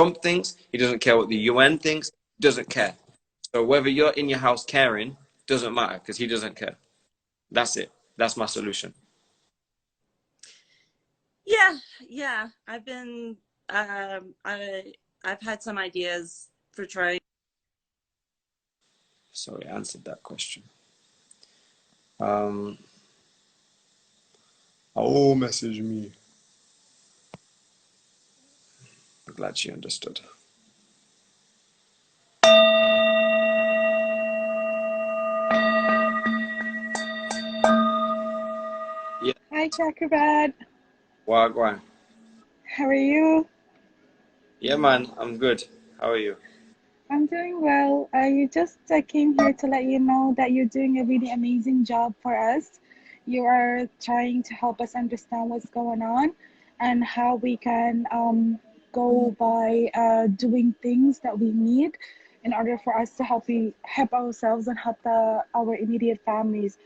Trump thinks. He doesn't care what the UN thinks. He doesn't care. So whether you're in your house caring doesn't matter because he doesn't care. That's it. That's my solution. Yeah. I've been, I've had some ideas for trying. So I answered that question. Oh, message me. I'm glad she understood. Yeah. Hi, Chakabars. Wagwan. How are you? Yeah, man. I'm good. How are you? I'm doing well. I just came here to let you know that you're doing a really amazing job for us. You are trying to help us understand what's going on and how we can go by doing things that we need in order for us to help ourselves and help our immediate families.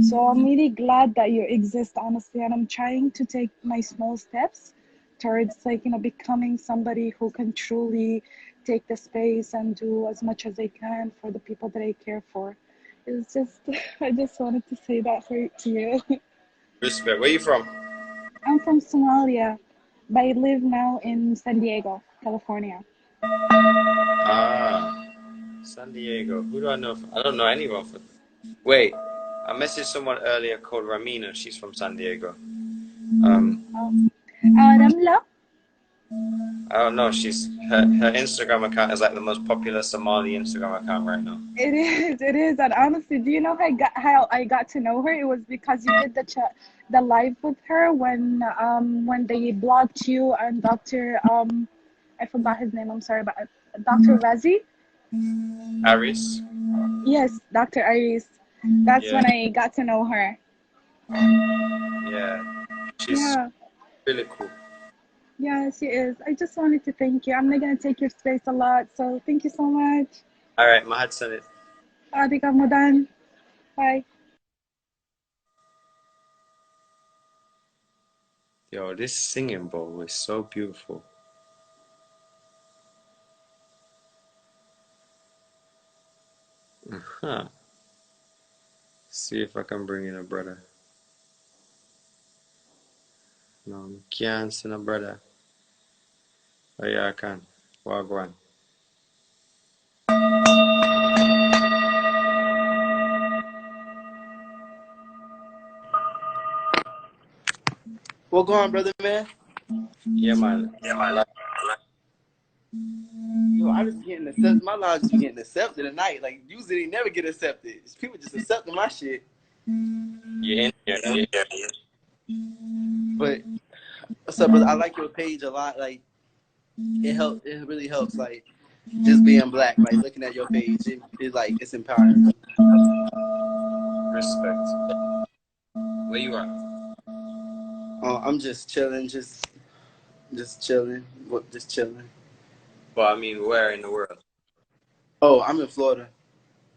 So I'm really glad that you exist, honestly, and I'm trying to take my small steps towards becoming somebody who can truly take the space and do as much as I can for the people that I care for. It's just I just wanted to say that to you. Respect. Where you from? I'm from Somalia, but I live now in San Diego, California. Ah, San Diego. Who do I know? I don't know anyone from. Wait, I messaged someone earlier called Ramina. She's from San Diego. Ramla? I don't know. Her Instagram account is like the most popular Somali Instagram account right now. It is. And honestly, do you know how I got to know her? It was because you did the live with her when they blocked you and Dr. I forgot his name. I'm sorry, but Dr. Razi. Aris. Yes, Dr. Aris. That's when Yeah, I got to know her. yeah. She's Yeah. really cool. Yeah, she is. I just wanted to thank you. I'm not gonna take your space a lot, so thank you so much. All right, Mahad Sanit. Adika Mudan. Bye. Yo, this singing bowl is so beautiful. Huh. See if I can bring in a brother. No, I can't send a brother. Oh yeah, I can. Wagwan. What going on, brother, man? Yeah, man. Like, Yo, I just getting accepted. My live just be getting accepted tonight. Like, usually they never get accepted. People just accepting my shit. you in here? Yeah. But what's up, brother? I like your page a lot. Like, it helps. It really helps. Like, just being black. Like, looking at your page, it's like it's empowering. Respect. Where you at? I'm just chilling. Just chilling. Just chilling. But I mean, where in the world? Oh, I'm in Florida.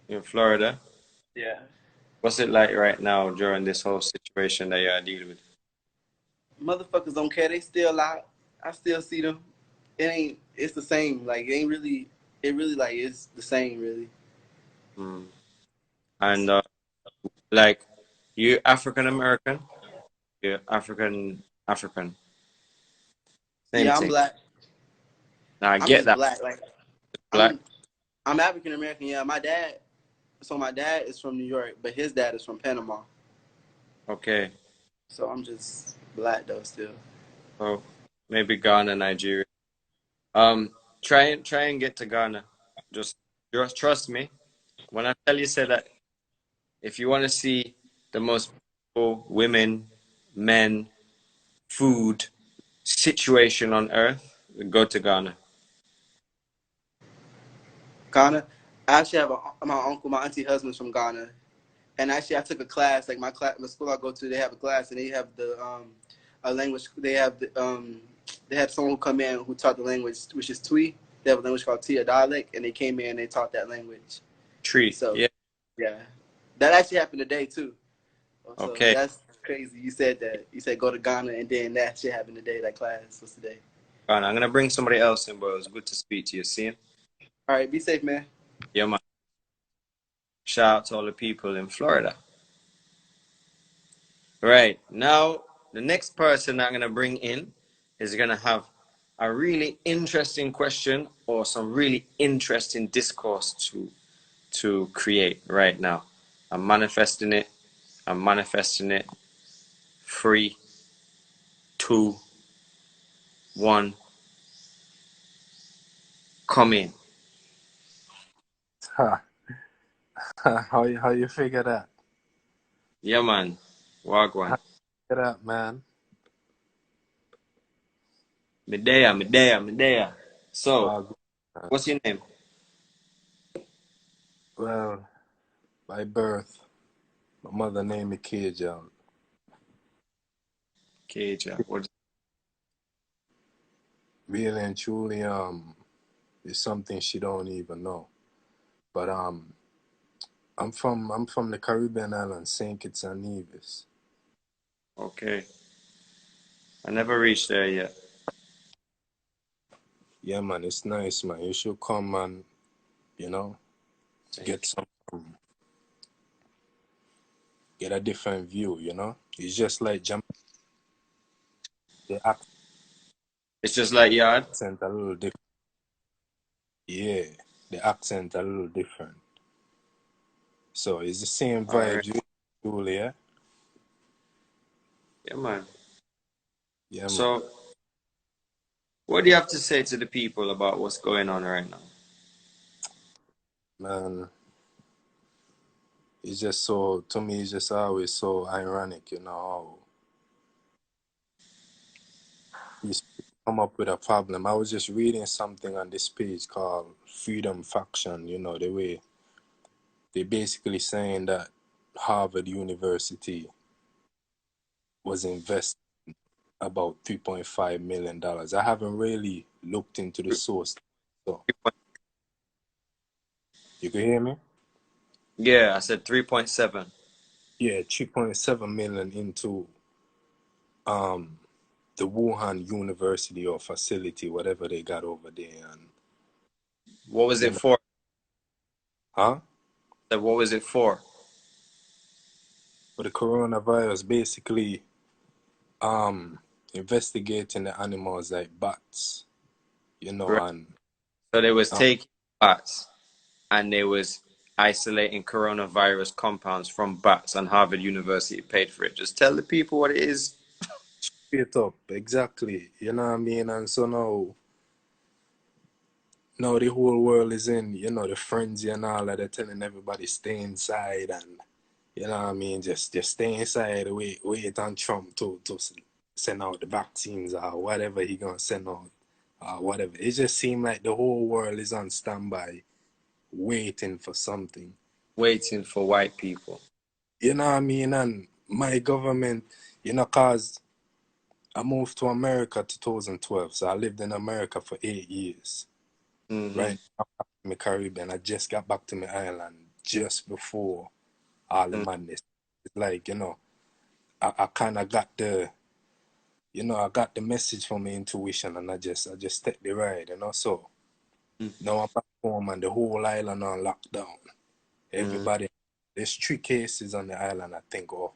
In Florida. Yeah. What's it like right now during this whole situation that you're dealing with? Motherfuckers don't care. They still out. I still see them. It's the same. Like, it ain't really. It really like it's the same. Really. Mm. And like, you African American? You African. Same Yeah, I'm thing. black. Now I I'm get just that. black. Like, Black. I'm African American. Yeah, my dad. So my dad is from New York, but his dad is from Panama. Okay. So I'm just black though still. Oh, maybe Ghana, Nigeria. Try and get to Ghana. Just trust me. When I tell you, say that if you want to see the most beautiful women, men, food situation on earth, go to Ghana. Ghana. I actually have my uncle, my auntie husband's from Ghana, and actually I took a class. Like the school I go to, they have a class, and they have a language. They had someone who come in who taught the language, which is Twi. They have a language called Tia dialect, and they came in and they taught that language. Tree. So Yeah. yeah, that actually happened today too. So Okay. that's crazy. You said that. You said go to Ghana, and then that shit happened today. That class was today. Ghana. I'm gonna bring somebody else in, bro. It's good to speak to you. See? All right, be safe, man. Yeah, man. Shout out to all the people in Florida. Right. Now, the next person I'm gonna bring in is gonna have a really interesting question or some really interesting discourse to create right now. I'm manifesting it. I'm manifesting it. 3, 2, 1. Come in. Ha. How you figure that? Yeah, man. Wagwan. How you figure that, man? Medea, Medea, Medea. So, Wow, man. what's your name? Well, by birth, my mother named me Cajun. Keja. What? Really and truly, is something she don't even know. But I'm from the Caribbean island, Saint Kitts and Nevis. Okay. I never reached there yet. Yeah, man, it's nice, man. You should come and Thank get get a different view. It's just like the It's just like yard. accent a little different. Yeah, the accent a little different. So it's the same All right. vibes, Julia. Yeah, man. Yeah, man. So, what do you have to say to the people about what's going on right now? Man, it's just so, to me, it's just always so ironic, how these people come up with a problem. I was just reading something on this page called Freedom Faction, the way they basically saying that Harvard University was investing about $3.5 million. I haven't really looked into the source. So, you can hear me? Yeah, I said 3.7. Yeah, 3.7 million into the Wuhan University or facility, whatever they got over there, and What was you it know, for? huh? What was it for? For the coronavirus, basically, investigating the animals like bats, Right. and So they was uh, taking bats and they was isolating coronavirus compounds from bats, and Harvard University paid for it. Just tell the people what it is. straight up, exactly. You know what I mean? And so now the whole world is in, the frenzy and all that. They're telling everybody stay inside and you know what I mean? Just stay inside, wait on Trump to send out the vaccines or whatever he gonna send out or whatever. It just seems like the whole world is on standby, waiting for something. Waiting for white people. You know what I mean? And my government, cause I moved to America 2012, so I lived in America for 8 years. Mm-hmm. Right now, I'm back in the Caribbean. I just got back to my island just before all the madness. It's like, I kind of got I got the message from my intuition and I just take the ride, So now I'm back home and the whole island on lockdown. Mm-hmm. Everybody, there's 3 cases on the island, I think, or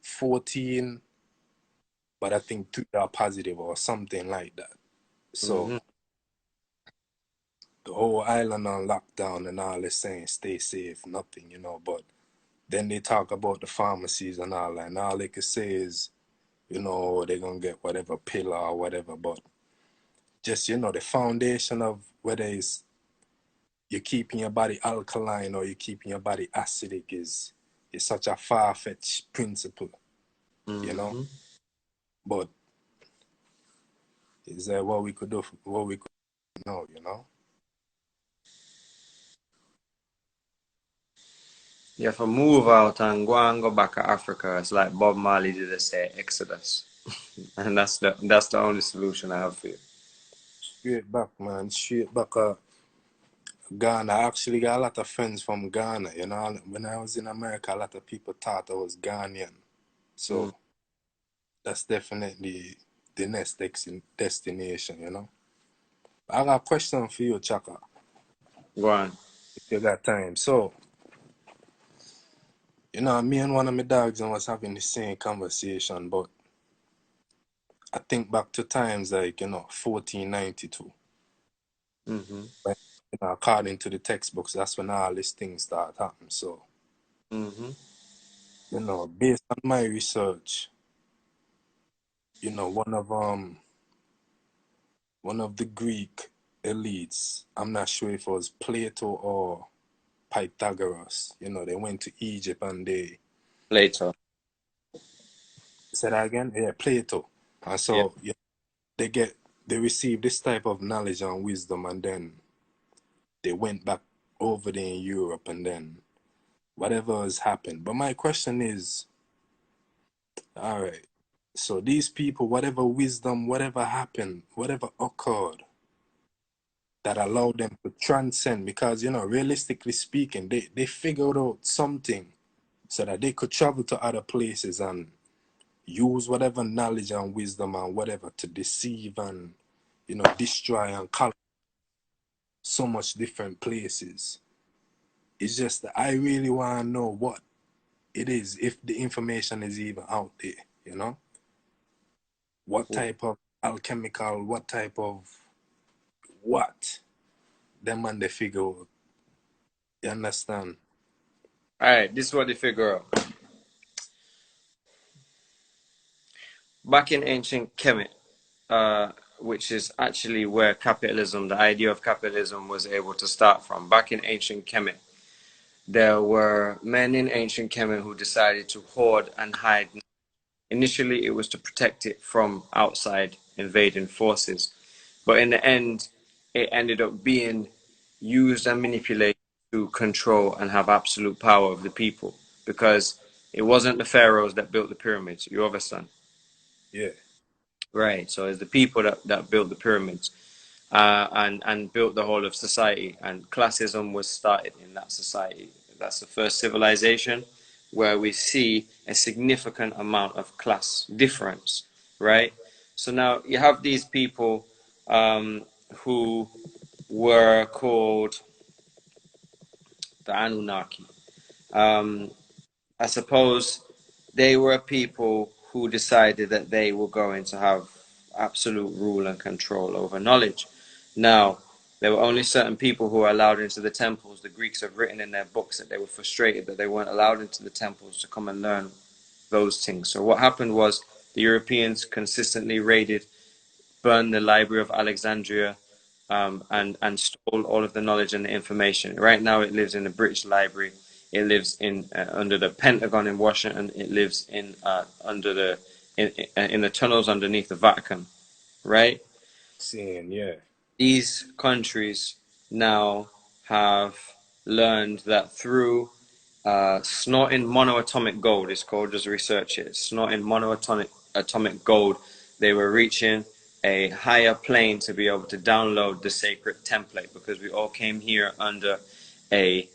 14, but I think 2 are positive or something like that. Mm-hmm. So the whole island on lockdown and all they're saying, stay safe, nothing, But then they talk about the pharmacies and all that, and all they can say is, they're gonna get whatever pill or whatever, but just the foundation of whether it's you're keeping your body alkaline or you're keeping your body acidic is such a far-fetched principle, you know. Mm-hmm. But is that what we could do? What we could know? You have to move out and go back to Africa. It's like Bob Marley did say, Exodus. And that's the only solution I have for you. Straight back, man. Straight back. Ghana. I actually got a lot of friends from Ghana. When I was in America, a lot of people thought I was Ghanaian. Mm. So that's definitely the next destination, you know. I got a question for you, Chaka, Go on. if you got time. So, you know, me and one of my dogs and was having the same conversation, but I think back to times like, you know, 1492. Mm-hmm. When, you know, according to the textbooks, that's when all these things start happening. So, Mm-hmm. you know, based on my research, you know, one of the Greek elites, I'm not sure if it was Plato or Pythagoras, you know, they went to Egypt and they Later. said that again? Yeah, Plato. And Yeah. so yeah, they received this type of knowledge and wisdom, and then they went back over there in Europe, and then whatever has happened. But my question is, all right, so these people, whatever wisdom, whatever happened, whatever occurred that allowed them to transcend, because you know, realistically speaking, they figured out something so that they could travel to other places and use whatever knowledge and wisdom and whatever to deceive and, you know, destroy and colonize so much different places. It's just that I really want to know what it is, if the information is even out there, you know? What type of alchemical, what type of what? Them man they figure out. You understand? All right. This is what they figure out. Back in ancient Kemet, which is actually where capitalism, the idea of capitalism, was able to start from. Back in ancient Kemet, there were men in ancient Kemet who decided to hoard and hide. Initially, it was to protect it from outside invading forces, but in the end, it ended up being used and manipulated to control and have absolute power of the people, because it wasn't the pharaohs that built the pyramids. You understand? Yeah. Right. So it's the people that built the pyramids, and built the whole of society. And classism was started in that society. That's the first civilization where we see a significant amount of class difference. Right. So now you have these people who were called the Anunnaki. Um, I suppose they were people who decided that they were going to have absolute rule and control over knowledge. Now, there were only certain people who were allowed into the temples. The Greeks have written in their books that they were frustrated that they weren't allowed into the temples to come and learn those things. So what happened was the Europeans consistently raided, burned the Library of Alexandria, and stole all of the knowledge and the information. Right now, it lives in the British Library. It lives in under the Pentagon in Washington. It lives in under the in the tunnels underneath the Vatican. Right? Seeing, yeah. These countries now have learned that through snorting monoatomic gold, it's called, just research it, snorting monoatomic atomic gold, they were reaching a higher plane to be able to download the sacred template, because we all came here under a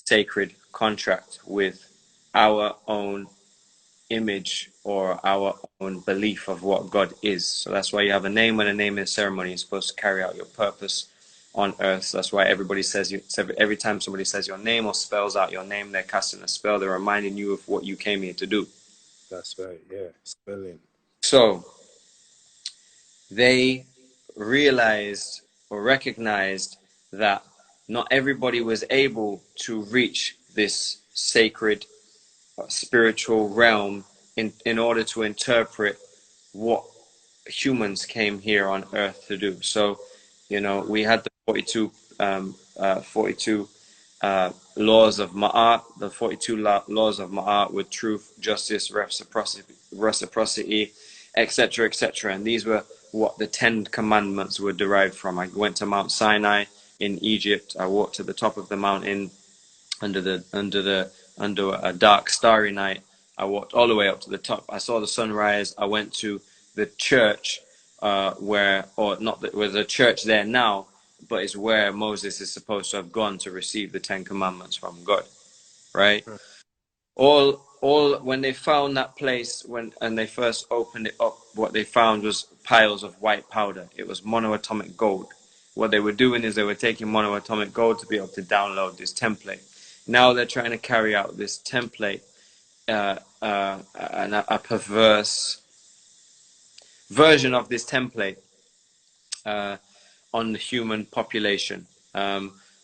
sacred contract with our own image or our own belief of what God is. So that's why you have a name and a naming ceremony. You're supposed to carry out your purpose on earth. So that's why everybody says every time somebody says your name or spells out your name, they're casting a spell. They're reminding you of what you came here to do. That's right, yeah. Spelling. So they realized or recognized that not everybody was able to reach this sacred spiritual realm in order to interpret what humans came here on earth to do. So, you know, we had the 42 laws of Ma'at, the 42 laws of Ma'at with truth, justice, reciprocity, etc., etc. And these were what the 10 commandments were derived from. I went to Mount Sinai in Egypt. I walked to the top of the mountain under a dark starry night. I walked all the way up to the top. I saw the sunrise. I went to the church where, or not, there's a church there now, but it's where Moses is supposed to have gone to receive the 10 commandments from God, right? All when they found that place, and they first opened it up, what they found was piles of white powder. It was monoatomic gold. What they were doing is they were taking monoatomic gold to be able to download this template. Now they're trying to carry out this template, a perverse version of this template uh, on the human population,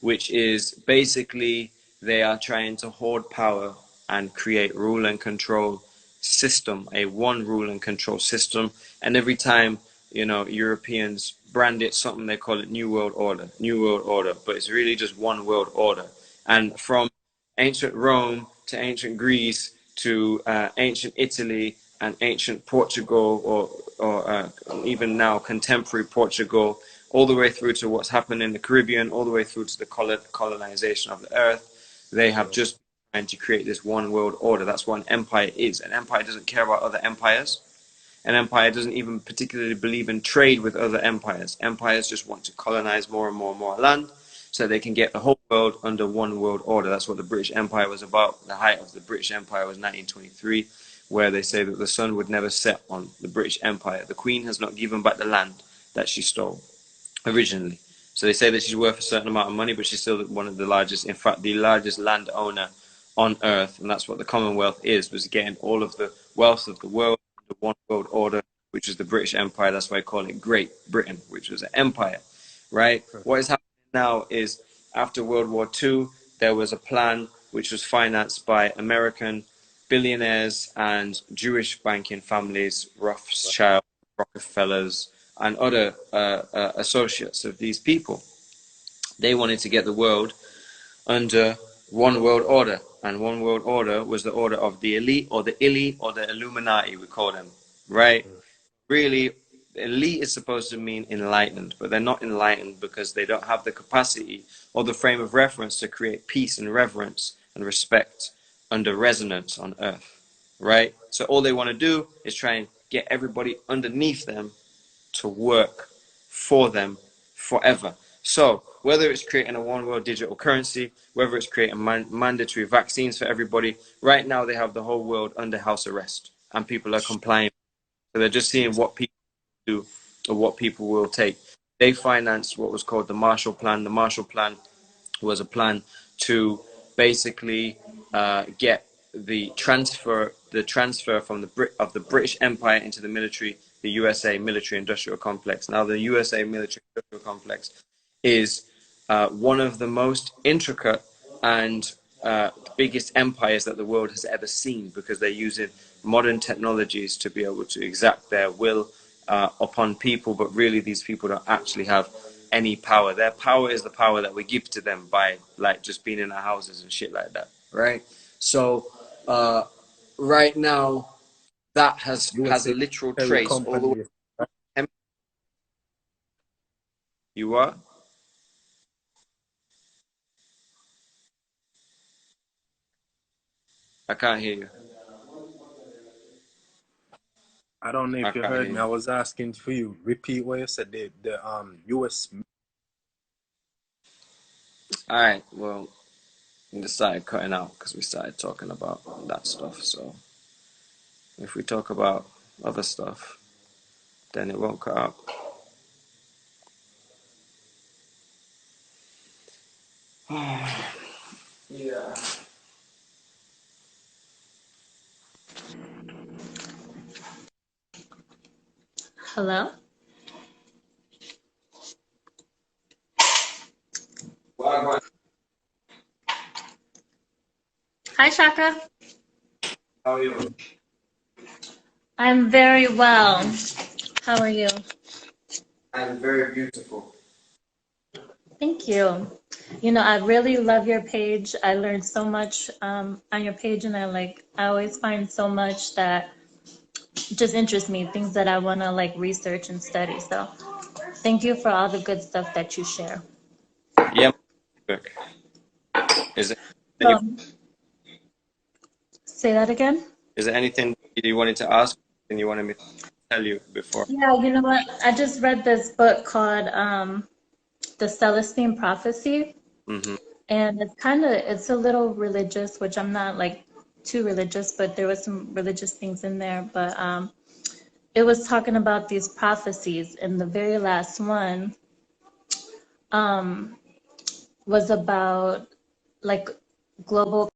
which is basically they are trying to hoard power and create rule and control system, a one rule and control system. And every time, you know, Europeans brand it something, they call it New World Order, but it's really just one world order. And from ancient Rome to ancient Greece to ancient Italy and ancient Portugal, or even now contemporary Portugal, all the way through to what's happened in the Caribbean, all the way through to the colonization of the earth, they have just been trying to create this one world order. That's what an empire is. An empire doesn't care about other empires. An empire doesn't even particularly believe in trade with other empires. Empires just want to colonize more and more and more land so they can get the whole world under one world order. That's what the British Empire was about. The height of the British Empire was 1923, where they say that the sun would never set on the British Empire. The Queen has not given back the land that she stole originally. So they say that she's worth a certain amount of money, but she's still one of the largest, in fact, the largest landowner on earth. And that's what the Commonwealth is, was getting all of the wealth of the world under one world order, which is the British Empire. That's why I call it Great Britain, which was an empire, right? What is happening now is after World War II, there was a plan which was financed by American billionaires and Jewish banking families, Rothschild, Rockefellers, and other associates of these people. They wanted to get the world under one world order, and one world order was the order of the elite, or the elite, or the Illuminati, we call them, right? Really, elite is supposed to mean enlightened, but they're not enlightened because they don't have the capacity or the frame of reference to create peace and reverence and respect under resonance on earth, right? So all they want to do is try and get everybody underneath them to work for them forever. So whether it's creating a one world digital currency, whether it's creating mandatory vaccines for everybody, right now they have the whole world under house arrest and people are complying. So they're just seeing what people do or what people will take. They financed what was called the Marshall Plan. The Marshall Plan was a plan to basically get the transfer from the British Empire into the military, the USA military industrial complex. Now the USA military industrial complex is one of the most intricate and biggest empires that the world has ever seen, because they're using modern technologies to be able to exact their will upon people, but really these people don't actually have any power. Their power is the power that we give to them by like just being in our houses and shit like that, right? So right now that has a literal trace all the way. You are? I can't hear you. I don't know if you heard me. I was asking for you. Repeat what you said. The US. All right. Well, we decided cutting out because we started talking about that stuff. So if we talk about other stuff, then it won't cut out. Yeah. Hello? Hi, Shaka. How are you? I'm very well. How are you? I'm very beautiful. Thank you. You know, I really love your page. I learned so much on your page, and I always find so much that just interests me, things that I want to like research and study. So thank you for all the good stuff that you share. Yeah. Is it? Say that again? Is there anything you wanted to ask and you wanted me to tell you before? Yeah, you know what? I just read this book called The Celestine Prophecy. Mm-hmm. And it's a little religious, which I'm not like too religious, but there was some religious things in there. But it was talking about these prophecies, and the very last one was about like global